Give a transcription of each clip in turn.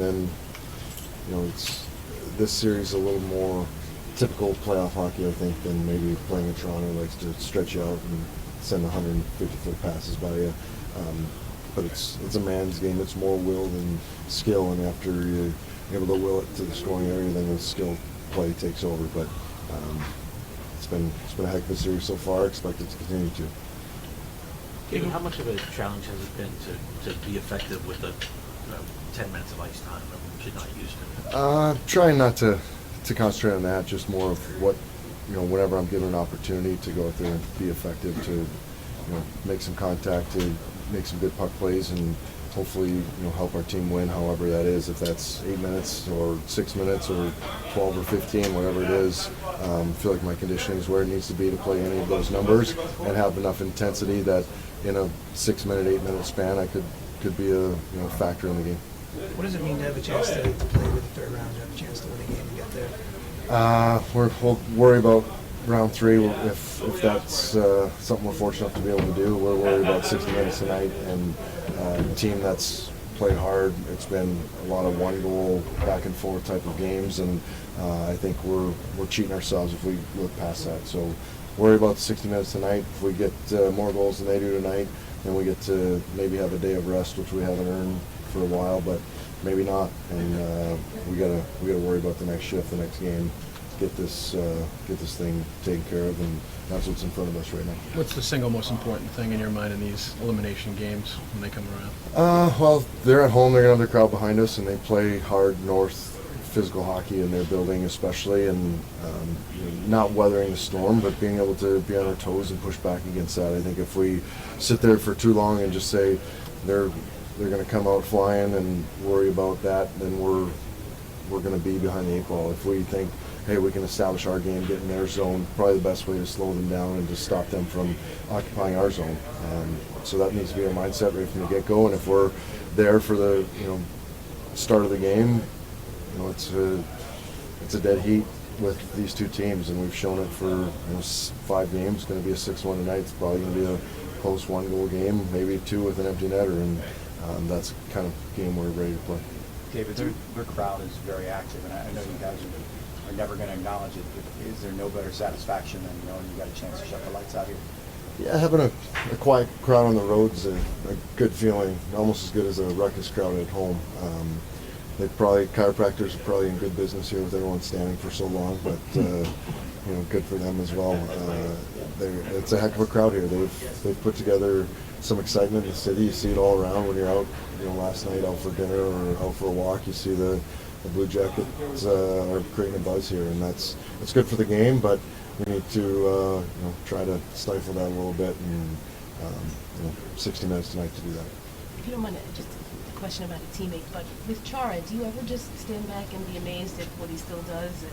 and then this series a little more typical playoff hockey, I think, than maybe playing in Toronto likes to stretch you out and send 150-foot passes by you. But it's a man's game. It's more will than skill, and after you're able to will it to the scoring area, then the skill play takes over. But it's been a heck of a series so far. Expect it to continue to. David, how much of a challenge has it been to be effective with the 10 minutes of ice time that you're not used to? Trying not to concentrate on that. Just more of what, whenever I'm given an opportunity to go out there and be effective, to make some contact, to make some good puck plays, and hopefully help our team win, however that is. If that's 8 minutes or 6 minutes or 12 or 15, whatever it is. I feel like my conditioning is where it needs to be to play any of those numbers and have enough intensity that in a 6 minute, 8 minute span I could be a factor in the game. What does it mean to have a chance to play with the third round, to have a chance to win a game and get there? We'll worry about round 3 if that's something we're fortunate enough to be able to do. We're worried about 60 minutes tonight, and a team that's played hard. It's been a lot of one goal back and forth type of games, and I think we're cheating ourselves if we look past that. So worry about the 60 minutes tonight. If we get more goals than they do tonight, then we get to maybe have a day of rest, which we haven't earned for a while, but maybe not. And we gotta worry about the next shift, the next game, get this thing taken care of, and that's what's in front of us right now. What's the single most important thing in your mind in these elimination games when they come around? Well, they're at home. They're gonna have their crowd behind us, and they play hard North physical hockey in their building, especially, and not weathering the storm, but being able to be on our toes and push back against that. I think if we sit there for too long and just say they're going to come out flying and worry about that, then we're going to be behind the 8 ball. If we think, hey, we can establish our game, get in their zone, probably the best way to slow them down and just stop them from occupying our zone. So that needs to be our mindset right from the get-go. And if we're there for the start of the game, it's a dead heat with these two teams, and we've shown it for 5 games. It's going to be a 6-1 tonight. It's probably going to be a close 1-goal game, maybe 2 with an empty netter, and that's the kind of game we're ready to play. David, their crowd is very active, and I know you guys are never going to acknowledge it, but is there no better satisfaction than knowing you got a chance to shut the lights out here? Yeah, having a quiet crowd on the road is a good feeling, almost as good as a ruckus crowd at home. Chiropractors are probably in good business here with everyone standing for so long, but good for them as well. It's a heck of a crowd here. They've put together some excitement in the city. You see it all around when you're out. Last night out for dinner or out for a walk, you see the Blue Jackets are creating a buzz here, and it's good for the game. But we need to try to stifle that a little bit, and 60 minutes tonight to do that. If you don't mind, just a question about a teammate, but with Chara, do you ever just stand back and be amazed at what he still does at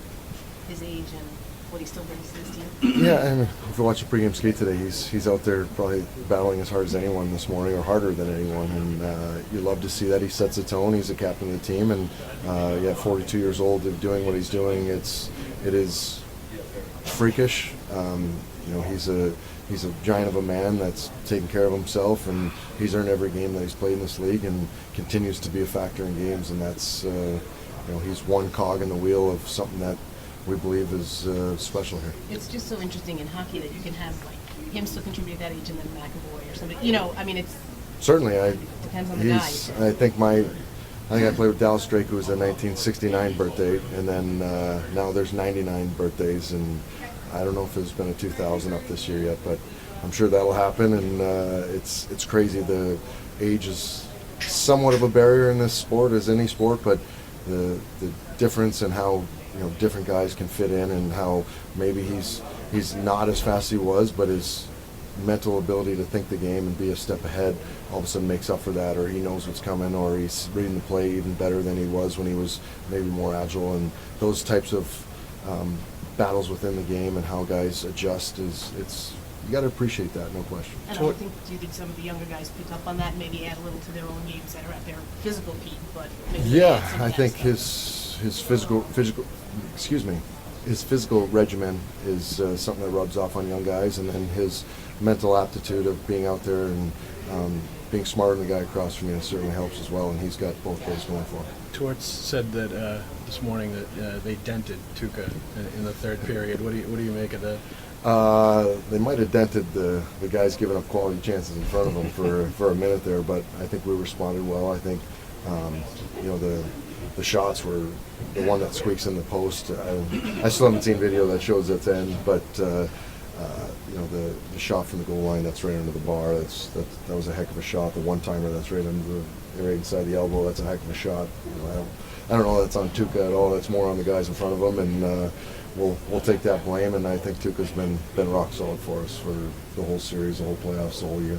his age and what he still brings to this team? Yeah, and if you watch the pregame skate today, he's out there probably battling as hard as anyone this morning, or harder than anyone, and you love to see that. He sets the tone. He's the captain of the team, and 42 years old, doing what he's doing, it is freakish. He's a giant of a man that's taking care of himself, and he's earned every game that he's played in this league, and continues to be a factor in games. And that's he's one cog in the wheel of something that we believe is special here. It's just so interesting in hockey that you can have him still contribute at that age, and then McAvoy or somebody. It's certainly depends on the guy. I think I played with Dallas Drake, who was a 1969 birthday, and then now there's 99 birthdays, and I don't know if there's been a 2000 up this year yet, but I'm sure that'll happen. And it's crazy. The age is somewhat of a barrier in this sport, as any sport, but the difference in how different guys can fit in, and how maybe he's not as fast as he was, but his mental ability to think the game and be a step ahead all of a sudden makes up for that, or he knows what's coming, or he's reading the play even better than he was when he was maybe more agile. And those types of battles within the game and how guys adjust you got to appreciate that, no question. And I think some of the younger guys pick up on that and maybe add a little to their own games that are at their physical peak, but maybe I think his physical regimen is something that rubs off on young guys, and then his mental aptitude of being out there and being smarter than the guy across from me certainly helps as well, and he's got both goals going for him. Torts said that this morning that they dented Tuukka in the third period. What do you make of that? They might have dented the guys giving up quality chances in front of them for a minute there, but I think we responded well. I think the shots were the one that squeaks in the post. I still haven't seen video that shows that's in, but the shot from the goal line that's right under the bar, that was a heck of a shot. The one-timer that's right inside the elbow, that's a heck of a shot. I don't know if that's on Tuukka at all. That's more on the guys in front of him, and we'll take that blame. And I think Tuukka's been rock solid for us for the whole series, the whole playoffs, the whole year.